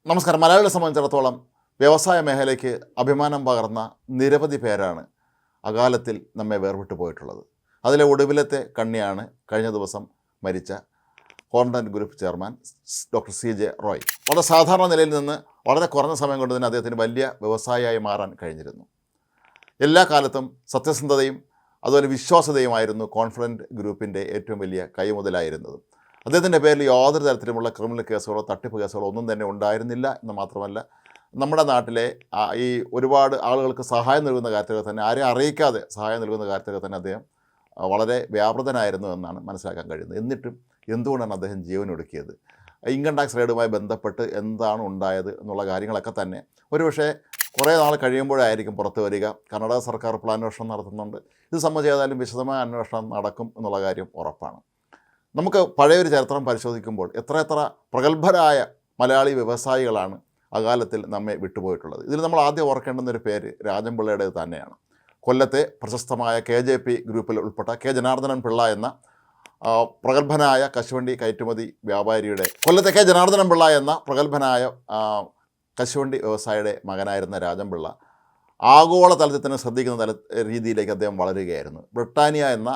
നമസ്കാരം. മലയാളികളെ സംബന്ധിച്ചിടത്തോളം വ്യവസായ മേഖലയ്ക്ക് അഭിമാനം പകർന്ന നിരവധി പേരാണ് അകാലത്തിൽ നമ്മെ വേർവിട്ടു പോയിട്ടുള്ളത്. അതിലെ ഒടുവിലത്തെ കണ്ണിയാണ് കഴിഞ്ഞ ദിവസം മരിച്ച content group chairman doctor CJ Roy. വളരെ സാധാരണ നിലയിൽ നിന്ന് വളരെ കുറഞ്ഞ സമയം കൊണ്ട് തന്നെ അദ്ദേഹത്തിന് വലിയ വ്യവസായിയായി മാറാൻ കഴിഞ്ഞിരുന്നു. എല്ലാ കാലത്തും സത്യസന്ധതയും അതുപോലെ വിശ്വാസ്യതയുമായിരുന്നു കോൺഫിഡൻറ്റ് ഗ്രൂപ്പിൻ്റെ ഏറ്റവും വലിയ കൈമുതലായിരുന്നത്. അദ്ദേഹത്തിൻ്റെ പേരിൽ യാതൊരു തരത്തിലുമുള്ള ക്രിമിനൽ കേസുകളോ തട്ടിപ്പ് കേസുകളോ ഒന്നും തന്നെ ഉണ്ടായിരുന്നില്ല എന്ന് മാത്രമല്ല, നമ്മുടെ നാട്ടിലെ ഈ ഒരുപാട് ആളുകൾക്ക് സഹായം നൽകുന്ന കാര്യത്തിലൊക്കെ തന്നെ, ആരെയും അറിയിക്കാതെ സഹായം നൽകുന്ന കാര്യത്തിലൊക്കെ തന്നെ അദ്ദേഹം വളരെ വ്യാപൃതനായിരുന്നു എന്നാണ് മനസ്സിലാക്കാൻ കഴിയുന്നത്. എന്നിട്ടും എന്തുകൊണ്ടാണ് അദ്ദേഹം ജീവനൊടുക്കിയത്? ഇൻകം ടാക്സ് റെയ്ഡുമായി ബന്ധപ്പെട്ട് എന്താണ് ഉണ്ടായത് എന്നുള്ള കാര്യങ്ങളൊക്കെ തന്നെ ഒരുപക്ഷെ കുറേ നാൾ കഴിയുമ്പോഴായിരിക്കും പുറത്തു വരിക. കർണാടക സർക്കാർ ഇപ്പോൾ അന്വേഷണം നടത്തുന്നുണ്ട്. ഇത് സംബന്ധിച്ച് ഏതായാലും വിശദമായ അന്വേഷണം നടക്കും എന്നുള്ള കാര്യം ഉറപ്പാണ്. നമുക്ക് പഴയൊരു ചരിത്രം പരിശോധിക്കുമ്പോൾ എത്ര പ്രഗത്ഭരായ മലയാളി വ്യവസായികളാണ് അകാലത്തിൽ നമ്മെ വിട്ടുപോയിട്ടുള്ളത്. ഇതിൽ നമ്മൾ ആദ്യം ഓർക്കേണ്ടുന്നൊരു പേര് രാജൻപിള്ളയുടേത് തന്നെയാണ്. കൊല്ലത്തെ പ്രശസ്തമായ KJP ഗ്രൂപ്പിൽ ഉൾപ്പെട്ട K ജനാർദ്ദനൻ പിള്ള എന്ന പ്രഗത്ഭനായ കശുവണ്ടി കയറ്റുമതി വ്യാപാരിയുടെ, കൊല്ലത്തെ K ജനാർദ്ദനൻ പിള്ള എന്ന പ്രഗത്ഭനായ കശുവണ്ടി വ്യവസായിയുടെ മകനായിരുന്ന രാജൻപിള്ള ആഗോള തലത്തിൽ തന്നെ ശ്രദ്ധിക്കുന്ന രീതിയിലേക്ക് അദ്ദേഹം വളരുകയായിരുന്നു. ബ്രിട്ടാനിയ എന്ന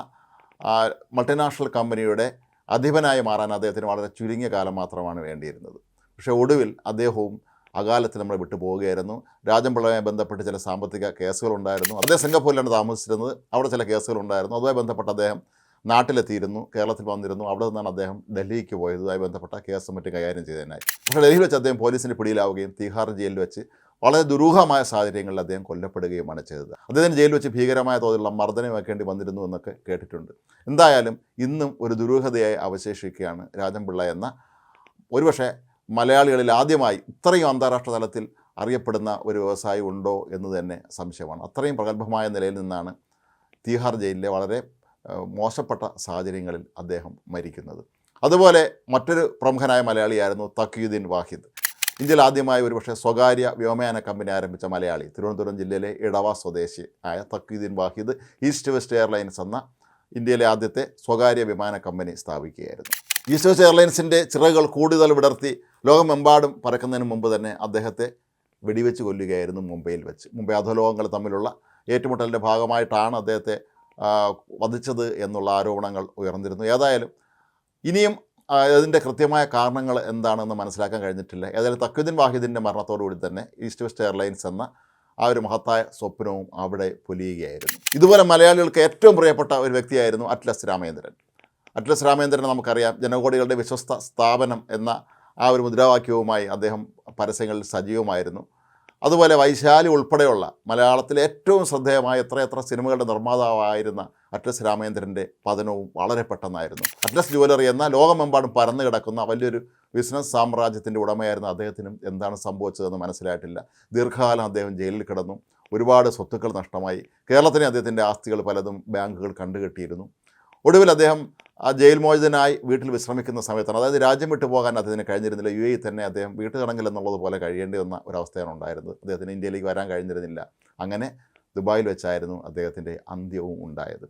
മൾട്ടിനാഷണൽ കമ്പനിയുടെ അധിപനായി മാറാൻ അദ്ദേഹത്തിന് വളരെ ചുരുങ്ങിയ കാലം മാത്രമാണ് വേണ്ടിയിരുന്നത്. പക്ഷേ ഒടുവിൽ അദ്ദേഹവും അകാലത്തിൽ നമ്മളെ വിട്ടു പോവുകയായിരുന്നു. രാജൻപിള്ളയുമായി ബന്ധപ്പെട്ട് ചില സാമ്പത്തിക കേസുകളുണ്ടായിരുന്നു. അദ്ദേഹം സിംഗപ്പൂരിലാണ് താമസിച്ചിരുന്നത്. അവിടെ ചില കേസുകളുണ്ടായിരുന്നു. അതുമായി ബന്ധപ്പെട്ട് അദ്ദേഹം നാട്ടിലെത്തിയിരുന്നു, കേരളത്തിൽ വന്നിരുന്നു. അവിടെ നിന്നാണ് അദ്ദേഹം ഡൽഹിക്ക് പോയത്. ഇതുമായി ബന്ധപ്പെട്ട കേസും മറ്റും കൈകാര്യം ചെയ്തതിനായി. പക്ഷേ ഡൽഹിയിൽ വെച്ച് അദ്ദേഹം പോലീസിൻ്റെ പിടിയിലാവുകയും തീഹാർ ജയിലിൽ വെച്ച് വളരെ ദുരൂഹമായ സാഹചര്യങ്ങളിൽ അദ്ദേഹം കൊല്ലപ്പെടുകയുമാണ് ചെയ്തത്. അദ്ദേഹത്തിന് ജയിലിൽ വെച്ച് ഭീകരമായ തോതിലുള്ള മർദ്ദനം വയ്ക്കേണ്ടി വന്നിരുന്നു എന്നൊക്കെ കേട്ടിട്ടുണ്ട്. എന്തായാലും ഇന്നും ഒരു ദുരൂഹതയായി അവശേഷിക്കുകയാണ് രാജൻപിള്ള എന്ന, ഒരുപക്ഷെ മലയാളികളിൽ ആദ്യമായി ഇത്രയും അന്താരാഷ്ട്ര തലത്തിൽ അറിയപ്പെടുന്ന ഒരു വ്യവസായി ഉണ്ടോ എന്ന് തന്നെ സംശയമാണ്. അത്രയും പ്രഗത്ഭമായ നിലയിൽ നിന്നാണ് തീഹാർ ജയിലിലെ വളരെ മോശപ്പെട്ട സാഹചര്യങ്ങളിൽ അദ്ദേഹം മരിക്കുന്നത്. അതുപോലെ മറ്റൊരു പ്രമുഖനായ മലയാളിയായിരുന്നു തഖിയുദ്ദീൻ വാഹിദ്. ഇന്ത്യയിൽ ആദ്യമായി ഒരുപക്ഷെ സ്വകാര്യ വ്യോമയാന കമ്പനി ആരംഭിച്ച മലയാളി, തിരുവനന്തപുരം ജില്ലയിലെ ഇടവ സ്വദേശി ആയ തഖിയുദ്ദീൻ വാഹിദ് ഈസ്റ്റ് വെസ്റ്റ് എയർലൈൻസ് എന്ന ഇന്ത്യയിലെ ആദ്യത്തെ സ്വകാര്യ വിമാന കമ്പനി സ്ഥാപിക്കുകയായിരുന്നു. ഈസ്റ്റ് വെസ്റ്റ് എയർലൈൻസിൻ്റെ ചിറകുകൾ കൂടുതൽ വിടർത്തി ലോകമെമ്പാടും പറക്കുന്നതിന് മുമ്പ് തന്നെ അദ്ദേഹത്തെ വെടിവെച്ച് കൊല്ലുകയായിരുന്നു മുംബൈയിൽ വെച്ച്. മുംബൈ അധോലോകങ്ങൾ തമ്മിലുള്ള ഏറ്റുമുട്ടലിൻ്റെ ഭാഗമായിട്ടാണ് അദ്ദേഹത്തെ വധിച്ചത് എന്നുള്ള ആരോപണങ്ങൾ ഉയർന്നിരുന്നു. ഏതായാലും ഇനിയും അതിൻ്റെ കൃത്യമായ കാരണങ്ങൾ എന്താണെന്ന് മനസ്സിലാക്കാൻ കഴിഞ്ഞിട്ടില്ല. ഏതായാലും തഖിയുദ്ദീൻ വാഹിദിൻ്റെ മരണത്തോടുകൂടി തന്നെ ഈസ്റ്റ് വെസ്റ്റ് എയർലൈൻസ് എന്ന ആ ഒരു മഹത്തായ സ്വപ്നവും അവിടെ പൊലിയുകയായിരുന്നു. ഇതുപോലെ മലയാളികൾക്ക് ഏറ്റവും പ്രിയപ്പെട്ട ഒരു വ്യക്തിയായിരുന്നു അറ്റ്ലസ് രാമേന്ദ്രൻ. അറ്റ്ലസ് രാമേന്ദ്രൻ നമുക്കറിയാം, ജനകോടികളുടെ വിശ്വസ്ത സ്ഥാപനം എന്ന ആ ഒരു മുദ്രാവാക്യവുമായി അദ്ദേഹം പരസ്യങ്ങളിൽ സജീവമായിരുന്നു. അതുപോലെ വൈശാലി ഉൾപ്പെടെയുള്ള മലയാളത്തിലെ ഏറ്റവും ശ്രദ്ധേയമായ എത്രയെത്ര സിനിമകളുടെ നിർമ്മാതാവായിരുന്ന അറ്റ്ലസ് രാമേന്ദ്രൻ്റെ പതനവും വളരെ പെട്ടെന്നായിരുന്നു. അറ്റ്ലസ് ജുവലറി എന്ന ലോകമെമ്പാടും പരന്നു കിടക്കുന്ന വലിയൊരു ബിസിനസ് സാമ്രാജ്യത്തിൻ്റെ ഉടമയായിരുന്ന അദ്ദേഹത്തിനും എന്താണ് സംഭവിച്ചതെന്ന് മനസ്സിലായിട്ടില്ല. ദീർഘകാലം അദ്ദേഹം ജയിലിൽ കിടന്നു. ഒരുപാട് സ്വത്തുക്കൾ നഷ്ടമായി. കേരളത്തിലെ അദ്ദേഹത്തിൻ്റെ ആസ്തികൾ പലതും ബാങ്കുകൾ കണ്ടുകെട്ടിയിരുന്നു. ഒടുവിൽ അദ്ദേഹം ജയിൽ മോചിതനായി വീട്ടിൽ വിശ്രമിക്കുന്ന സമയത്താണ്, അതായത് രാജ്യം വിട്ടു പോകാൻ അദ്ദേഹത്തിന് കഴിഞ്ഞിരുന്നില്ല. UAE തന്നെ അദ്ദേഹം വീട്ടുതടങ്കൽ എന്നുള്ളതുപോലെ കഴിയേണ്ടി വന്ന ഒരവസ്ഥയാണ് ഉണ്ടായിരുന്നത്. അദ്ദേഹത്തിന് ഇന്ത്യയിലേക്ക് വരാൻ കഴിഞ്ഞിരുന്നില്ല. അങ്ങനെ ദുബായിൽ വെച്ചായിരുന്നു അദ്ദേഹത്തിൻ്റെ അന്ത്യവും ഉണ്ടായത്.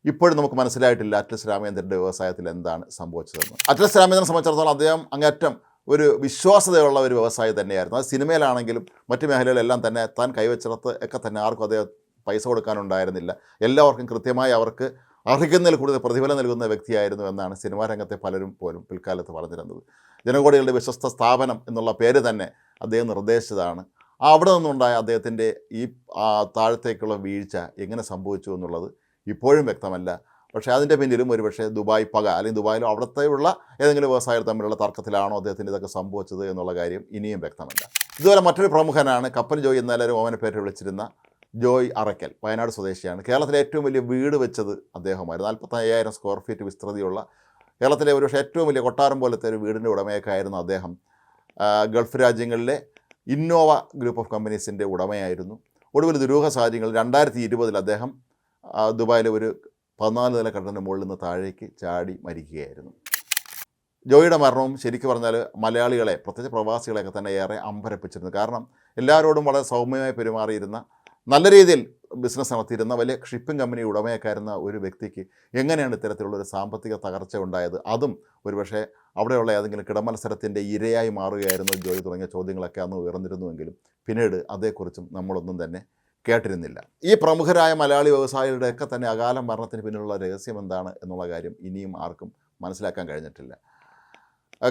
ഇപ്പോഴും നമുക്ക് മനസ്സിലായിട്ടില്ല അറ്റ്ലസ് രാമേന്ദ്രൻ്റെ വ്യവസായത്തിൽ എന്താണ് സംഭവിച്ചതെന്ന്. അറ്റ്ലസ് രാമേന്ദ്രനെ സംബന്ധിച്ചിടത്തോളം അദ്ദേഹം അങ്ങേറ്റം ഒരു വിശ്വാസ്യതയുള്ള ഒരു വ്യവസായി തന്നെയായിരുന്നു. അത് സിനിമയിലാണെങ്കിലും മറ്റു മേഖലകളിലെല്ലാം തന്നെ താൻ കൈവച്ചിടത്ത് ഒക്കെ തന്നെ ആർക്കും അദ്ദേഹം പൈസ കൊടുക്കാനുണ്ടായിരുന്നില്ല. എല്ലാവർക്കും കൃത്യമായി അവർക്ക് അർഹിക്കുന്നതിൽ കൂടുതൽ പ്രതിഫലം നൽകുന്ന വ്യക്തിയായിരുന്നു എന്നാണ് സിനിമാ രംഗത്തെ പലരും പോലും പിൽക്കാലത്ത് പറഞ്ഞിരുന്നത്. ജനകോടികളുടെ വിശ്വസ്ത സ്ഥാപനം എന്നുള്ള പേര് തന്നെ അദ്ദേഹം നിർദ്ദേശിച്ചതാണ്. അവിടെ നിന്നുണ്ടായ അദ്ദേഹത്തിൻ്റെ ഈ താഴത്തേക്കുള്ള വീഴ്ച എങ്ങനെ സംഭവിച്ചു എന്നുള്ളത് ഇപ്പോഴും വ്യക്തമല്ല. പക്ഷേ അതിൻ്റെ പിന്നിലും ഒരുപക്ഷെ ദുബായ് പക, അല്ലെങ്കിൽ ദുബായിലോ അവിടുത്തെയുള്ള ഏതെങ്കിലും വ്യവസായികൾ തമ്മിലുള്ള തർക്കത്തിലാണോ അദ്ദേഹത്തിൻ്റെ ഇതൊക്കെ സംഭവിച്ചത് എന്നുള്ള കാര്യം ഇനിയും വ്യക്തമല്ല. ഇതുപോലെ മറ്റൊരു പ്രമുഖനാണ് കപ്പൽ ജോയി എന്നെല്ലാവരും ഓമന പേര് വിളിച്ചിരുന്ന ജോയ് അറയ്ക്കൽ. വയനാട് സ്വദേശിയാണ്. കേരളത്തിലെ ഏറ്റവും വലിയ വീട് വെച്ചത് അദ്ദേഹമായിരുന്നു. 45,000 സ്ക്വയർ ഫീറ്റ് വിസ്തൃതിയുള്ള കേരളത്തിലെ ഒരുപക്ഷെ ഏറ്റവും വലിയ കൊട്ടാരം പോലത്തെ ഒരു വീടിൻ്റെ ഉടമയൊക്കെ ആയിരുന്നു അദ്ദേഹം. ഗൾഫ് രാജ്യങ്ങളിലെ ഇന്നോവ ഗ്രൂപ്പ് ഓഫ് കമ്പനീസിൻ്റെ ഉടമയായിരുന്നു. ഒടുവിൽ ദുരൂഹ സാഹചര്യങ്ങളിൽ 2020 അദ്ദേഹം ദുബായിലെ ഒരു 14 നില കെട്ടിടത്തിൻ്റെ മുകളിൽ നിന്ന് താഴേക്ക് ചാടി മരിക്കുകയായിരുന്നു. ജോയിയുടെ മരണവും ശരിക്കും പറഞ്ഞാൽ മലയാളികളെ, പ്രത്യേകിച്ച് പ്രവാസികളെയൊക്കെ തന്നെ ഏറെ അമ്പരപ്പിച്ചിരുന്നു. കാരണം എല്ലാവരോടും വളരെ സൗമ്യമായി പെരുമാറിയിരുന്ന നല്ല രീതിയിൽ ബിസിനസ് നടത്തിയിരുന്ന വലിയ ഷിപ്പിംഗ് കമ്പനി ഉടമയൊക്കെയായിരുന്ന ഒരു വ്യക്തിക്ക് എങ്ങനെയാണ് ഇത്തരത്തിലുള്ളൊരു സാമ്പത്തിക തകർച്ച ഉണ്ടായത്? അതും ഒരുപക്ഷെ അവിടെയുള്ള ഏതെങ്കിലും കിടമത്സരത്തിൻ്റെ ഇരയായി മാറുകയായിരുന്നു ജോയി തുടങ്ങിയ ചോദ്യങ്ങളൊക്കെ അന്ന് ഉയർന്നിരുന്നുവെങ്കിലും പിന്നീട് അതേക്കുറിച്ചും നമ്മളൊന്നും തന്നെ കേട്ടിരുന്നില്ല. ഈ പ്രമുഖരായ മലയാളി വ്യവസായികളുടെയൊക്കെ തന്നെ അകാല മരണത്തിന് പിന്നിലുള്ള രഹസ്യം എന്താണ് എന്നുള്ള കാര്യം ഇനിയും ആർക്കും മനസ്സിലാക്കാൻ കഴിഞ്ഞിട്ടില്ല.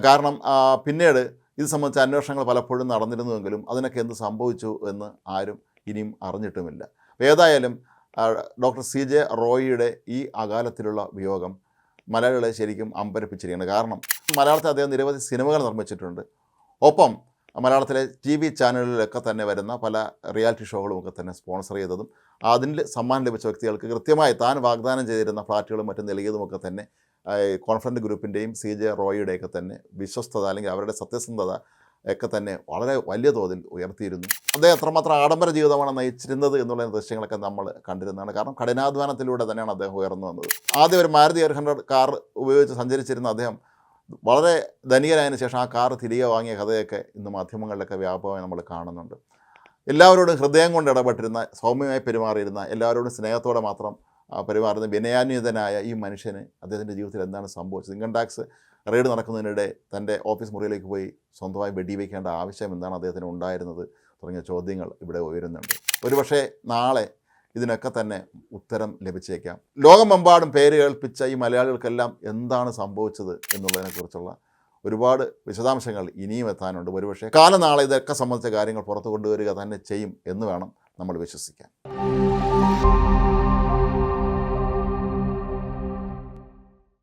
കാരണം പിന്നീട് ഇത് സംബന്ധിച്ച അന്വേഷണങ്ങൾ പലപ്പോഴും നടന്നിരുന്നുവെങ്കിലും അതിനൊക്കെ എന്ത് സംഭവിച്ചു എന്ന് ആരും ഇനിയും അറിഞ്ഞിട്ടുമില്ല. ഏതായാലും ഡോക്ടർ CJ റോയിയുടെ ഈ അകാലത്തിലുള്ള വിയോഗം മലയാളികളെ ശരിക്കും അമ്പരപ്പിച്ചിരിക്കുകയാണ്. കാരണം മലയാളത്തിൽ അദ്ദേഹം നിരവധി സിനിമകൾ നിർമ്മിച്ചിട്ടുണ്ട്. ഒപ്പം മലയാളത്തിലെ TV ചാനലുകളിലൊക്കെ തന്നെ വരുന്ന പല റിയാലിറ്റി ഷോകളുമൊക്കെ തന്നെ സ്പോൺസർ ചെയ്തതും അതിൽ സമ്മാനം ലഭിച്ച വ്യക്തികൾക്ക് കൃത്യമായി താൻ വാഗ്ദാനം ചെയ്തിരുന്ന ഫ്ലാറ്റുകളും മറ്റും നൽകിയതുമൊക്കെ തന്നെ കോൺഫിഡൻറ്റ് ഗ്രൂപ്പിൻ്റെയും CJ റോയിയുടെയൊക്കെ തന്നെ വിശ്വസ്തത അല്ലെങ്കിൽ അവരുടെ സത്യസന്ധത ഒക്കെ തന്നെ വളരെ വലിയ തോതിൽ ഉയർത്തിയിരുന്നു. അദ്ദേഹം എത്രമാത്രം ആഡംബര ജീവിതമാണ് നയിച്ചിരുന്നത് എന്നുള്ള ദൃശ്യങ്ങളൊക്കെ നമ്മൾ കണ്ടിരുന്നതാണ്. കാരണം കഠിനാധ്വാനത്തിലൂടെ തന്നെയാണ് അദ്ദേഹം ഉയർന്നു വന്നത്. ആദ്യം ഒരു മാരുതി 800 കാർ ഉപയോഗിച്ച് സഞ്ചരിച്ചിരുന്ന അദ്ദേഹം വളരെ ധനികനായതിനു ശേഷം ആ കാർ തിരികെ വാങ്ങിയ കഥയൊക്കെ ഇന്ന് മാധ്യമങ്ങളിലൊക്കെ വ്യാപകമായി നമ്മൾ കാണുന്നുണ്ട്. എല്ലാവരോടും ഹൃദയം കൊണ്ട് ഇടപെട്ടിരുന്ന, സൗമ്യമായി പെരുമാറിയിരുന്ന, എല്ലാവരോടും സ്നേഹത്തോടെ മാത്രം പെരുമാറുന്ന വിനയാന്വിതനായ ഈ മനുഷ്യന് അദ്ദേഹത്തിൻ്റെ ജീവിതത്തിൽ എന്താണ് സംഭവിച്ചത്? ഇൻകം ടാക്സ് റെയ്ഡ് നടക്കുന്നതിനിടെ തൻ്റെ ഓഫീസ് മുറിയിലേക്ക് പോയി സ്വന്തമായി വെടിവെക്കേണ്ട ആവശ്യം എന്താണ് അദ്ദേഹത്തിന് ഉണ്ടായിരുന്നത് തുടങ്ങിയ ചോദ്യങ്ങൾ ഇവിടെ ഉയരുന്നുണ്ട്. ഒരുപക്ഷെ നാളെ ഇതിനൊക്കെ തന്നെ ഉത്തരം ലഭിച്ചേക്കാം. ലോകമെമ്പാടും പേര് കേൾപ്പിച്ച ഈ മലയാളികൾക്കെല്ലാം എന്താണ് സംഭവിച്ചത് എന്നുള്ളതിനെക്കുറിച്ചുള്ള ഒരുപാട് വിശദാംശങ്ങൾ ഇനിയും എത്താനുണ്ട്. ഒരുപക്ഷെ കാലം നാളെ ഇതൊക്കെ സംബന്ധിച്ച കാര്യങ്ങൾ പുറത്തു കൊണ്ടുവരിക തന്നെ ചെയ്യും എന്ന് വേണം നമ്മൾ വിശ്വസിക്കാൻ.